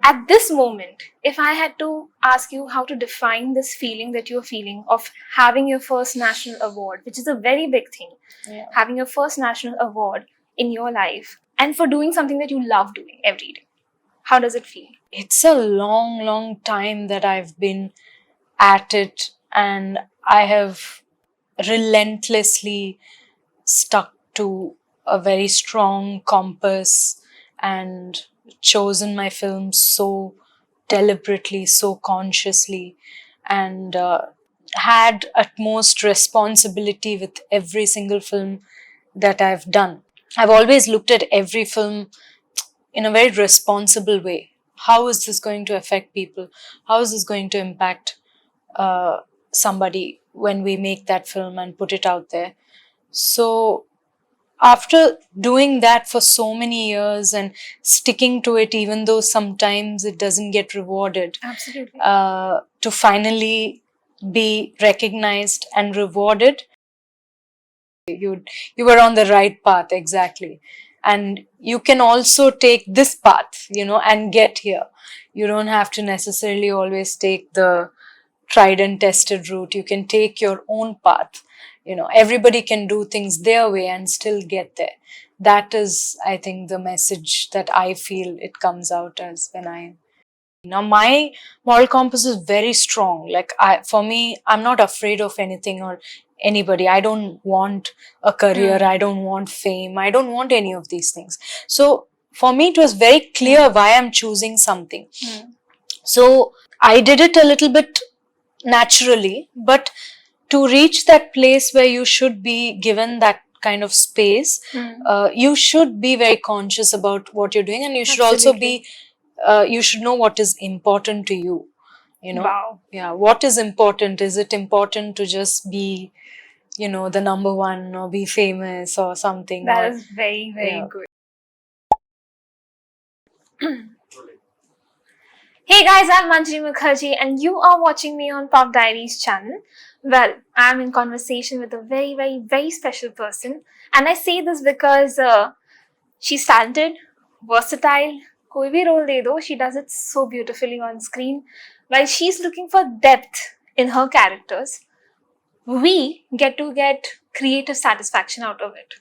At this moment, if I had to ask you how to define this feeling that you're feeling of having your first national award, which is a very big thing, having your first national award in your life, and for doing something that you love doing every day, how does it feel? It's a long, long time that I've been at it, and I have relentlessly stuck to a very strong compass and chosen my films so deliberately, so consciously, and had utmost responsibility with every single film that I've done. I've always looked at every film in a very responsible way. How is this going to affect people? How is this going to impact somebody when we make that film and put it out there? So after doing that for so many years and sticking to it, even though sometimes it doesn't get rewarded, Absolutely. to finally be recognized and rewarded, you were on the right path, exactly. And you can also take this path, and get here. You don't have to necessarily always take the tried and tested route. You can take your own path. Everybody can do things their way and still get there. That is, I think, the message that I feel it comes out as when now my moral compass is very strong. Like, for me, I'm not afraid of anything or anybody. I don't want a career. I don't want fame. I don't want any of these things. So for me, it was very clear why I'm choosing something. So I did it a little bit naturally, but to reach that place where you should be given that kind of space, you should be very conscious about what you're doing, and you should also be you should know what is important to you. Wow. Yeah, what is important? Is it important to just be the number one or be famous or something? That is very, very good. Hey guys, I'm Manjari Mukherjee and you are watching me on Pop Diaries channel. Well, I'm in conversation with a very, very, very special person, and I say this because she's talented, versatile, koi bhi role de do, she does it so beautifully on screen. While she's looking for depth in her characters, we get to get creative satisfaction out of it.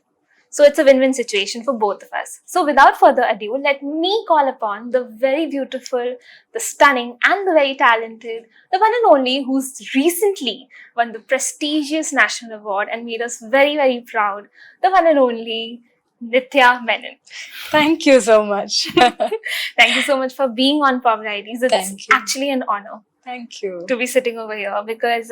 So it's a win-win situation for both of us. So without further ado, let me call upon the very beautiful, the stunning, and the very talented, the one and only who's recently won the prestigious national award and made us very, very proud, the one and only Nithya Menen. Thank you so much. Thank you so much for being on Pop Diaries. It's actually an honor. Thank you. To be sitting over here because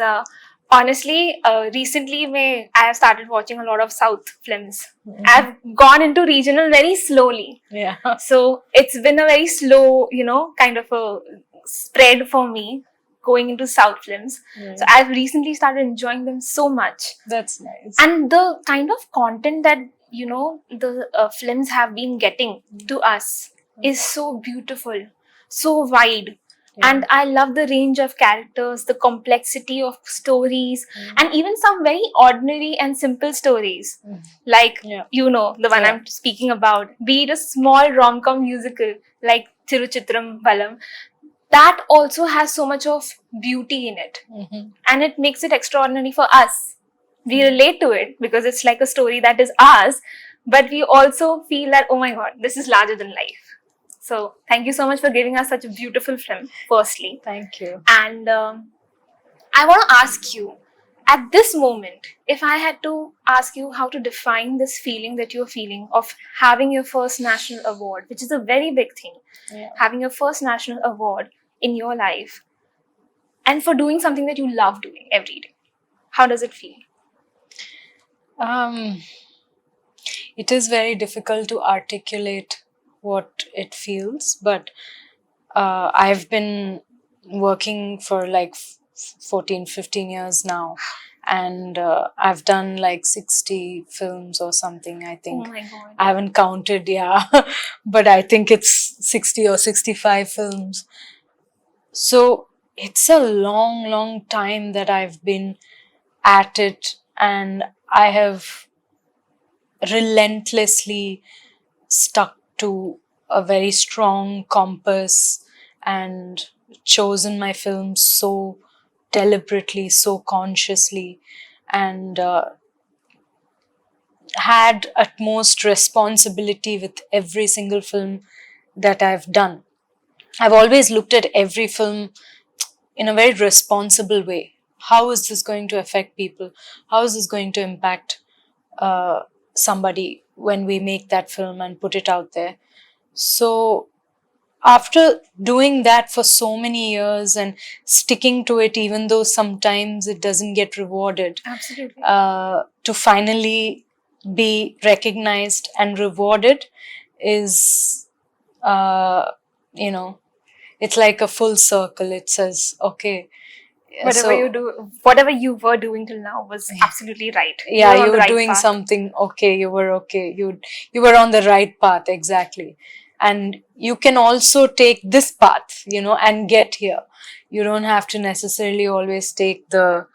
honestly, recently I have started watching a lot of South films. I've gone into regional very slowly. Yeah. So it's been a very slow, kind of a spread for me going into South films. So I've recently started enjoying them so much. That's nice. And the kind of content that, the films have been getting to us is so beautiful, so wide. And I love the range of characters, the complexity of stories, and even some very ordinary and simple stories. Like, the one I'm speaking about, be it a small rom-com musical like Thiruchitrambalam, that also has so much of beauty in it. And it makes it extraordinary for us. We relate to it because it's like a story that is ours, but we also feel that, oh my God, this is larger than life. So thank you so much for giving us such a beautiful film, firstly. Thank you. And I want to ask you, at this moment, if I had to ask you how to define this feeling that you're feeling of having your first national award, which is a very big thing, having your first national award in your life, and for doing something that you love doing every day, how does it feel? It is very difficult to articulate what it feels, but I've been working for like 14-15 years now, and I've done like 60 films or something, I think. Oh my God. I haven't counted, but I think it's 60 or 65 films. So it's a long, long time that I've been at it, and I have relentlessly stuck to a very strong compass and chosen my films so deliberately, so consciously, and had utmost responsibility with every single film that I've done. I've always looked at every film in a very responsible way. How is this going to affect people? How is this going to impact uh, somebody when we make that film and put it out there? So, after doing that for so many years and sticking to it, even though sometimes it doesn't get rewarded, Absolutely. to finally be recognized and rewarded is, you know, it's like a full circle. It says, okay, Whatever you were doing till now was absolutely right. yeah, You were on you the were right doing path. something okay, you were okay, you were on the right path, exactly. And you can also take this path, and get here. You don't have to necessarily always take the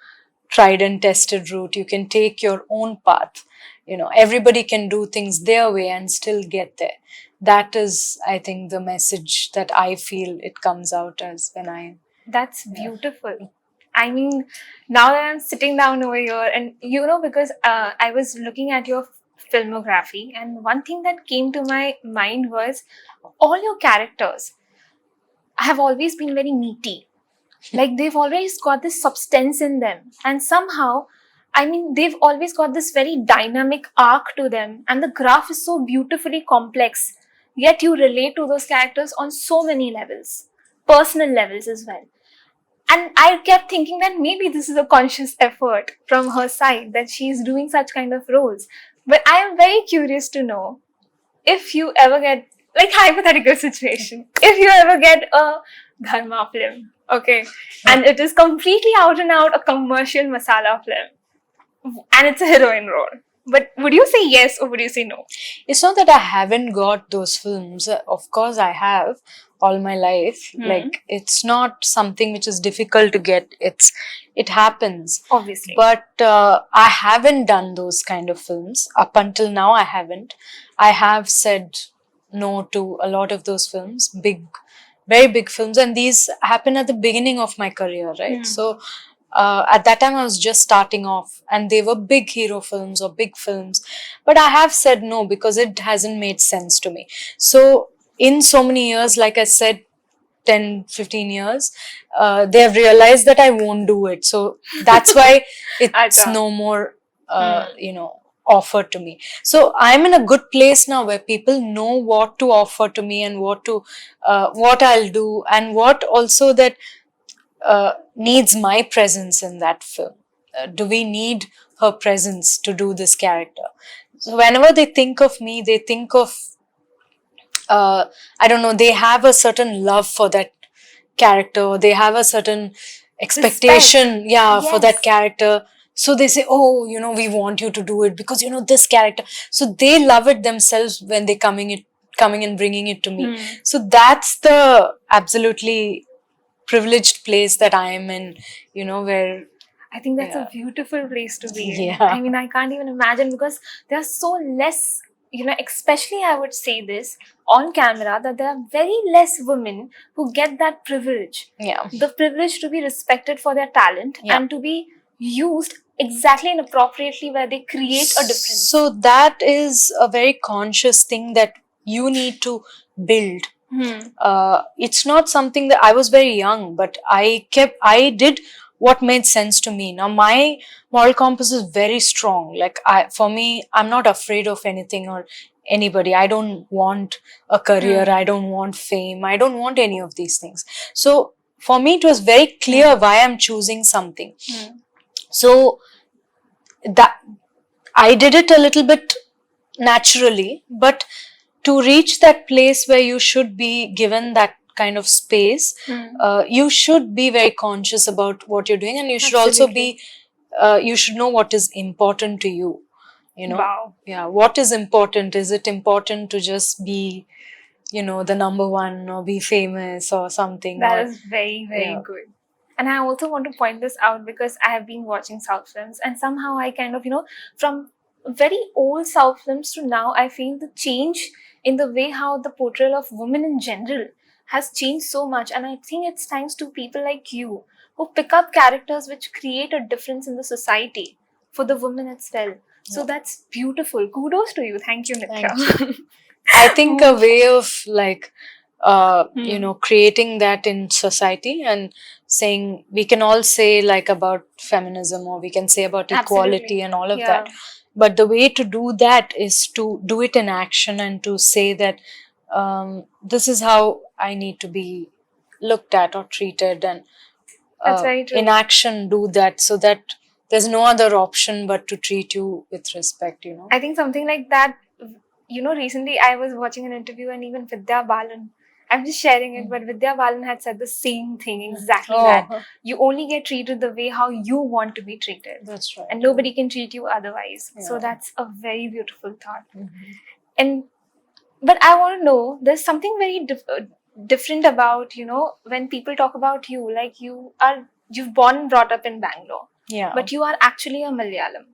tried and tested route. You can take your own path. Everybody can do things their way and still get there. That is, I think, the message that I feel it comes out as when I. That's beautiful. I mean, now that I'm sitting down over here, and because I was looking at your filmography, and one thing that came to my mind was all your characters have always been very meaty. Like they've always got this substance in them, and somehow, I mean, they've always got this very dynamic arc to them, and the graph is so beautifully complex. Yet you relate to those characters on so many levels, personal levels as well. And I kept thinking that maybe this is a conscious effort from her side that she's doing such kind of roles. But I am very curious to know if you ever get, like, hypothetical situation, if you ever get a dharma film, okay, and it is completely out and out a commercial masala film, and it's a heroine role. But would you say yes or would you say no? It's not that I haven't got those films. Of course, I have all my life. Like, it's not something which is difficult to get. It happens. Obviously. But I haven't done those kind of films. Up until now, I haven't. I have said no to a lot of those films, very big films. And these happen at the beginning of my career, right? So, at that time I was just starting off, and they were big hero films or big films, but I have said no because it hasn't made sense to me. So in so many years, like I said, 10-15 years, they have realized that I won't do it. So that's why it's no more offered to me. So I'm in a good place now where people know what to offer to me and what I'll do, and what also that needs my presence in that film. Do we need her presence to do this character? So whenever they think of me, they think of, I don't know, they have a certain love for that character. They have a certain expectation, for that character. So they say, oh, we want you to do it because, this character. So they love it themselves when they're coming and bringing it to me. So that's the absolutely privileged place that I am in, where I think that's a beautiful place to be in. Yeah. I mean, I can't even imagine because there are so less, especially I would say this on camera, that there are very less women who get that privilege. Yeah. The privilege to be respected for their talent and to be used exactly and appropriately where they create a difference. So that is a very conscious thing that you need to build. It's not something that I was very young, but I did what made sense to me. Now my moral compass is very strong. Like for me, I'm not afraid of anything or anybody. I don't want a career. I don't want fame. I don't want any of these things. So for me, it was very clear why I'm choosing something. So that I did it a little bit naturally, but to reach that place where you should be given that kind of space, you should be very conscious about what you're doing, and you should also be, you should know what is important to you. Wow. Yeah, what is important? Is it important to just be, the number one or be famous or something? That is very, very good. And I also want to point this out because I have been watching South films, and somehow I kind of, from very old South films to now, I feel the change in the way how the portrayal of women in general has changed so much, and I think it's thanks to people like you who pick up characters which create a difference in the society for the women as well. So that's beautiful. Kudos to you. Thank you, Nithya. Thank I think a way of like you know, creating that in society and saying we can all say like about feminism, or we can say about equality Absolutely. and all of Yeah. that, but the way to do that is to do it in action and to say that this is how I need to be looked at or treated, and That's very true. in action do that, so that there's no other option but to treat you with respect, you know. I think something like that, you know, recently I was watching an interview and even Vidya Balan, I'm just sharing it, but Vidya Balan had said the same thing, exactly that. You only get treated the way how you want to be treated. That's right. And nobody can treat you otherwise. So that's a very beautiful thought. And but I want to know, there's something very different about, you know, when people talk about you, like you've born and brought up in Bangalore, but you are actually a Malayalam.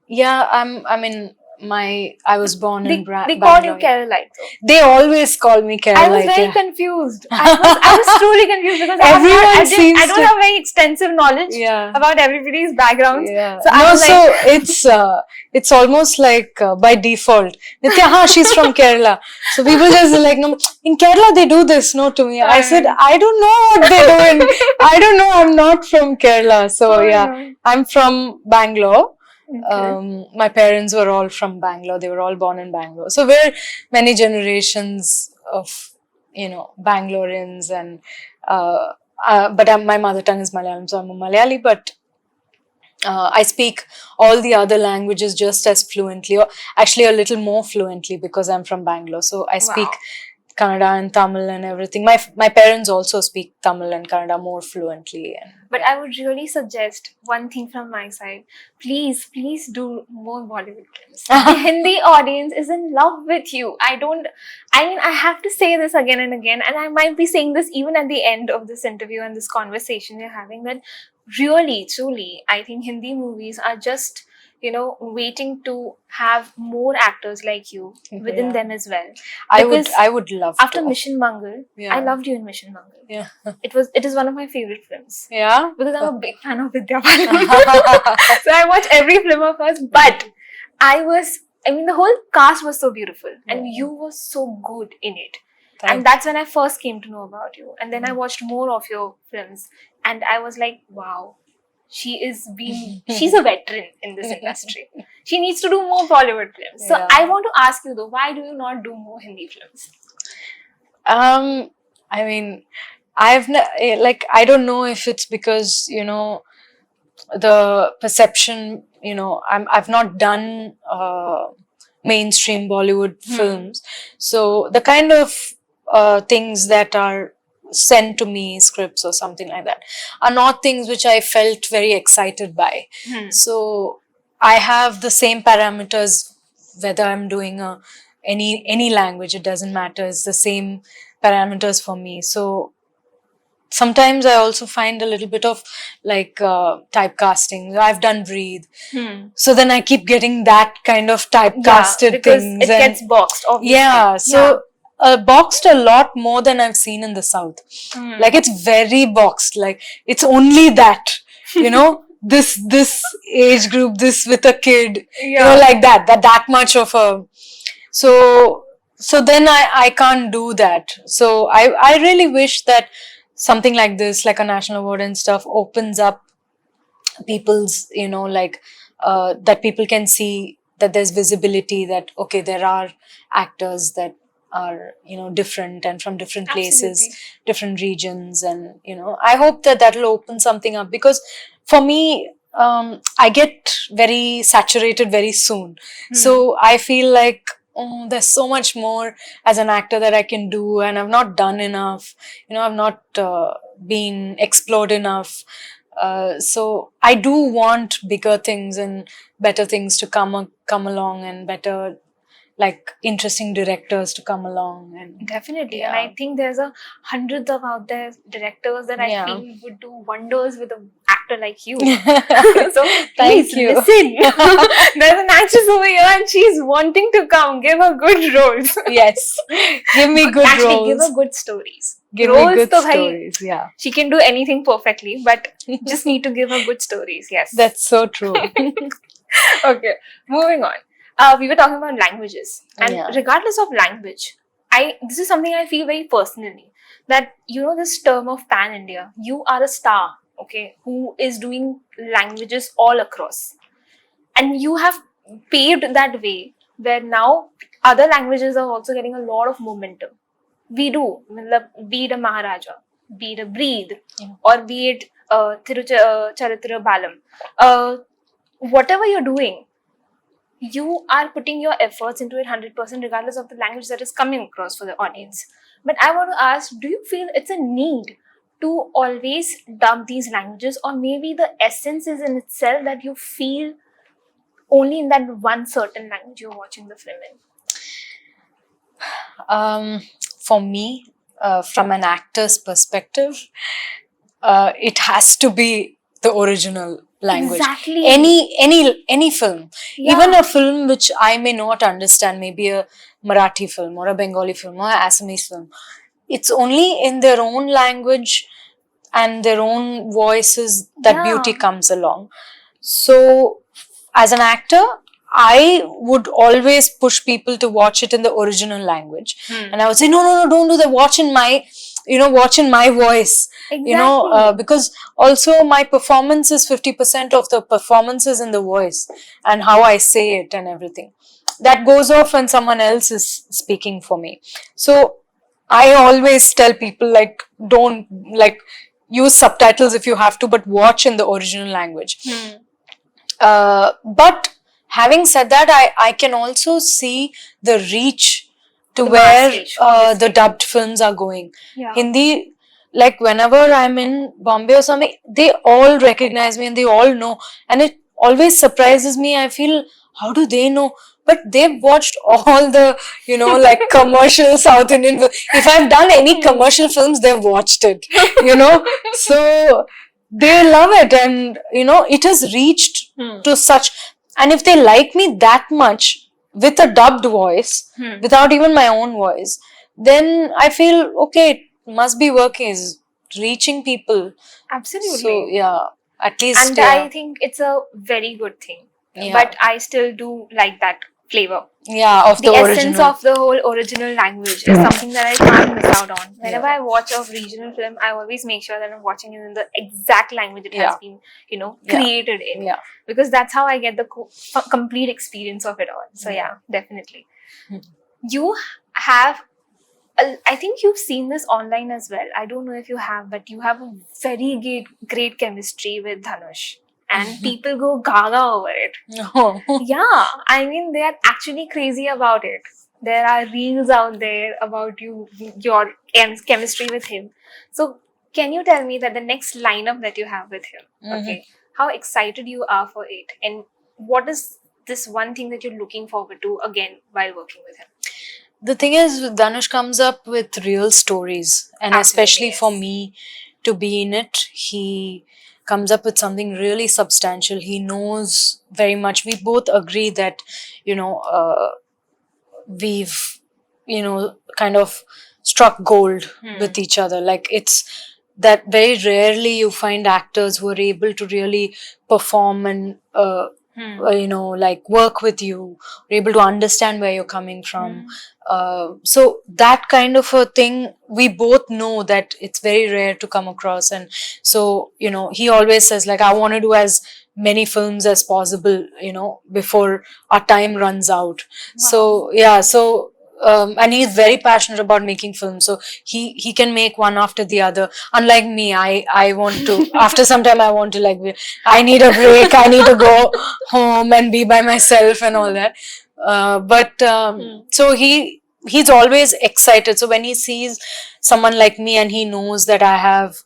Yeah, I mean, I was born in They call you Bangalore. Keralite though. They always call me Keralite. I was very confused. I was truly confused because I don't have very extensive knowledge about everybody's backgrounds. Yeah. So it's almost like by default. Nithya, she's from Kerala. So people just like, no, in Kerala they do this, no, to me. I said, I don't know what they're doing. I don't know. I'm not from Kerala. So I'm from Bangalore. My parents were all from Bangalore. They were all born in Bangalore. So we're many generations of, you know, Bangaloreans, and but my mother tongue is Malayalam, so I'm a Malayali, but I speak all the other languages just as fluently, or actually a little more fluently, because I'm from Bangalore. So I speak Kannada and Tamil and everything. My parents also speak Tamil and Kannada more fluently. But I would really suggest one thing from my side. Please do more Bollywood films. The Hindi audience is in love with you. I have to say this again and again, and I might be saying this even at the end of this interview and this conversation we're having, that really, truly, I think Hindi movies are just, you know, waiting to have more actors like you within them as well. I would love after to. Mission Mangal, I loved you in Mission Mangal. Yeah. It is one of my favorite films. Yeah. Because I'm a big fan of Vidya Balan. So I watch every film of hers, but the whole cast was so beautiful and you were so good in it. And that's when I first came to know about you. And then I watched more of your films and I was like, wow, she's a veteran in this industry. She needs to do more Bollywood films. So I want to ask you though, why do you not do more Hindi films? I mean, I don't know if it's because, you know, the perception, you know, I've not done mainstream Bollywood films. So the kind of things that are sent to me, scripts or something like that, are not things which I felt very excited by. So I have the same parameters whether I'm doing any language, it doesn't matter, it's the same parameters for me. So sometimes I also find a little bit of like typecasting. I've done Breathe. So then I keep getting that kind of typecasted because things. It gets boxed, obviously. Yeah. So boxed a lot more than I've seen in the South. Like it's very boxed. Like it's only that, you know, this age group, this with a kid, you know, like that much of a. So then I can't do that. So I really wish that something like this, like a national award and stuff, opens up people's, you know, like that people can see that there's visibility, that okay, there are actors that are, you know, different and from different places, different regions, and you know, I hope that that'll open something up, because for me, I get very saturated very soon. So I feel like, oh, there's so much more as an actor that I can do, and I've not done enough, you know, I've not been explored enough. So I do want bigger things and better things to come along, and better, like, interesting directors to come along. And definitely. And I think there's hundreds of out there directors that I feel would do wonders with the actor like you. So please Thank you. listen. There's an actress over here and she's wanting to come. Give her good roles. Yes. Give me good Actually, roles. give her good stories. Give roles me good to bhai, stories. Yeah. she can do anything perfectly, but just need to give her good stories. Yes. That's so true. Okay, moving on. We were talking about languages, and Yeah. regardless of language, this is something I feel very personally, that this term of pan India. You are a star, okay, who is doing languages all across, and you have paved that way where now other languages are also getting a lot of momentum. We do, be it a Maharaja, be it a Breathe, Yeah. or be it Thiruchitrambalam. Whatever you're doing, you are putting your efforts into it 100% regardless of the language that is coming across for the audience. But I want to ask, do you feel it's a need to always dub these languages, or maybe the essence is in itself that you feel only in that one certain language you're watching the film in? For me, from an actor's perspective, it has to be the original language. Exactly. Any film, Yeah. even a film which I may not understand, maybe a Marathi film or a Bengali film or an Assamese film, it's only in their own language and their own voices that Yeah. beauty comes along. So, as an actor, I would always push people to watch it in the original language, and I would say, no, don't do that. Watch in my voice. Exactly. Because also my performance is 50% of the performances in the voice and how I say it and everything. That goes off when someone else is speaking for me. So I always tell people, like, don't use subtitles if you have to, but watch in the original language. But having said that, I can also see the reach to The where mass reach, obviously. the dubbed films are going. Yeah. Hindi, like whenever I'm in Bombay or something, they all recognize me and they all know. And it always surprises me. I feel, how do they know? But they've watched all the, like commercial South Indian. If I've done any commercial films, they've watched it, So they love it, and it has reached to such. And if they like me that much with a dubbed voice, without even my own voice, then I feel, okay, it must be working, is reaching people. Absolutely. So yeah, at least. And yeah. I think it's a very good thing. Yeah. But I still do like that flavor. Yeah, of The the essence original. of the whole original language is something that I can't miss out on. Whenever Yeah. I watch a regional film, I always make sure that I'm watching it in the exact language it has been, created in. Yeah. Because that's how I get the complete experience of it all. So yeah, definitely. You have, I think you've seen this online as well. I don't know if you have, but you have a very great chemistry with Dhanush. And people go gaga over it. Oh. Yeah, I mean, they are actually crazy about it. There are reels out there about your chemistry with him. So, can you tell me that the next lineup that you have with him, okay, how excited you are for it, and what is this one thing that you're looking forward to again while working with him? The thing is, Dhanush comes up with real stories, and Absolutely, especially for yes. me to be in it, he comes up with something really substantial. He knows very much. We both agree that, we've, kind of struck gold with each other. Like, it's that very rarely you find actors who are able to really perform and, like work with you, or able to understand where you're coming from. So that kind of a thing, we both know that it's very rare to come across. And so, he always says, like, I want to do as many films as possible, before our time runs out. Wow. So, yeah, so and he's very passionate about making films, so he can make one after the other. Unlike me, I want to after some time I want to, like, I need a break, I need to go home and be by myself and all that. But so he's always excited. So when he sees someone like me and he knows that I have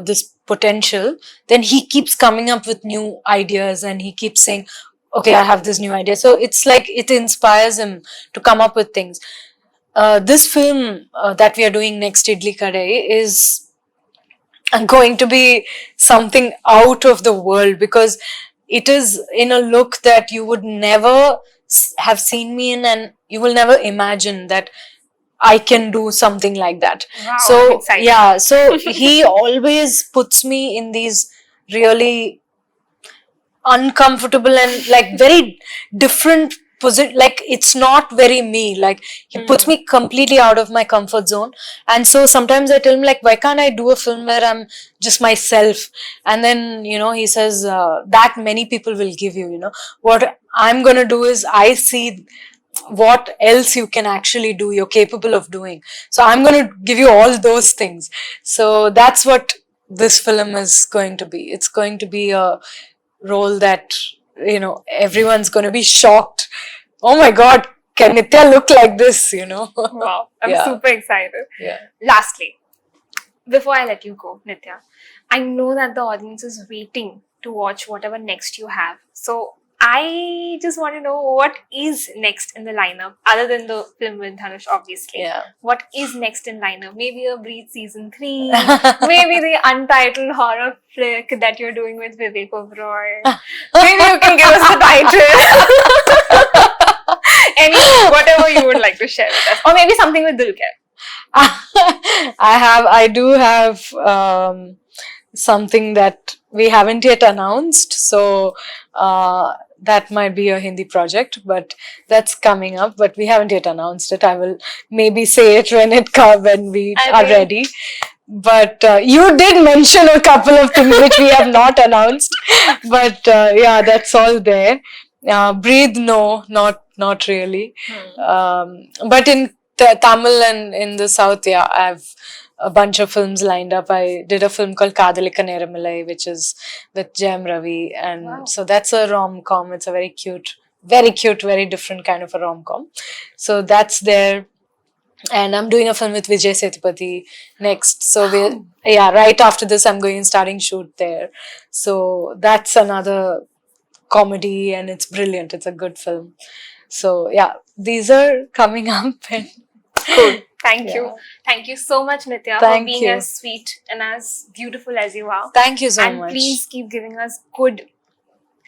this potential, then he keeps coming up with new ideas and he keeps saying, okay, I have this new idea. So it's like it inspires him to come up with things. This film that we are doing next, Idli Kadai, is going to be something out of the world, because it is in a look that you would never have seen me in, and you will never imagine that I can do something like that. Wow, I'm So excited. yeah, so he always puts me in these really uncomfortable and like very different position. Like it's not very me. Like he puts me completely out of my comfort zone. And so sometimes I tell him, like, why can't I do a film where I'm just myself? And then, you know, he says, that many people will give you, you know. What I'm gonna do is, I see what else you can actually do, you're capable of doing. So I'm going to give you all those things. So that's what this film is going to be. It's going to be a role that, you know, everyone's going to be shocked. Oh my God, can Nithya look like this, you know? Wow, I'm Yeah. super excited. Yeah. Lastly, before I let you go, Nithya, I know that the audience is waiting to watch whatever next you have. So I just want to know what is next in the lineup, other than the film with Dhanush, obviously. Yeah. What is next in lineup? Maybe a Breathe season 3, maybe the untitled horror flick that you're doing with Vivek Oberoi. Maybe you can give us the title. Whatever you would like to share with us, or maybe something with Dulquer. I do have something that we haven't yet announced, so that might be a Hindi project, but that's coming up. But we haven't yet announced it. I will maybe say it when we are ready. But you did mention a couple of things which we have not announced. But yeah, that's all there. Breathe, no, not really. But in Tamil and in the South, yeah, I have a bunch of films lined up. I did a film called Kadalika Neramilai, which is with Jem Ravi, and so that's a rom-com. It's a very cute, very different kind of a rom-com. So that's there. And I'm doing a film with Vijay Sethupathi next. So right after this, I'm going and starting shoot there. So that's another comedy, and it's brilliant. It's a good film. So yeah, these are coming up. And cool. Thank you. Thank you so much, Nithya, for being as sweet and as beautiful as you are. Thank you so much. And please keep giving us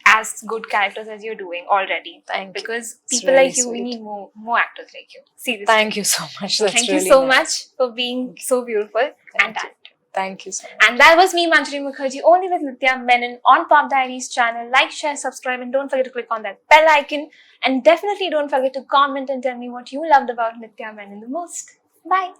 as good characters as you're doing already. Thank you. Because people really like you, we need more actors like you. Seriously. Thank you so much. That's Thank really you so nice. much for being so beautiful and talented. Thank you so much. And that was me, Manjari Mukherjee, only with Nithya Menen on Pop Diaries channel. Like, share, subscribe, and don't forget to click on that bell icon. And definitely don't forget to comment and tell me what you loved about Nithya Menen the most. Bye.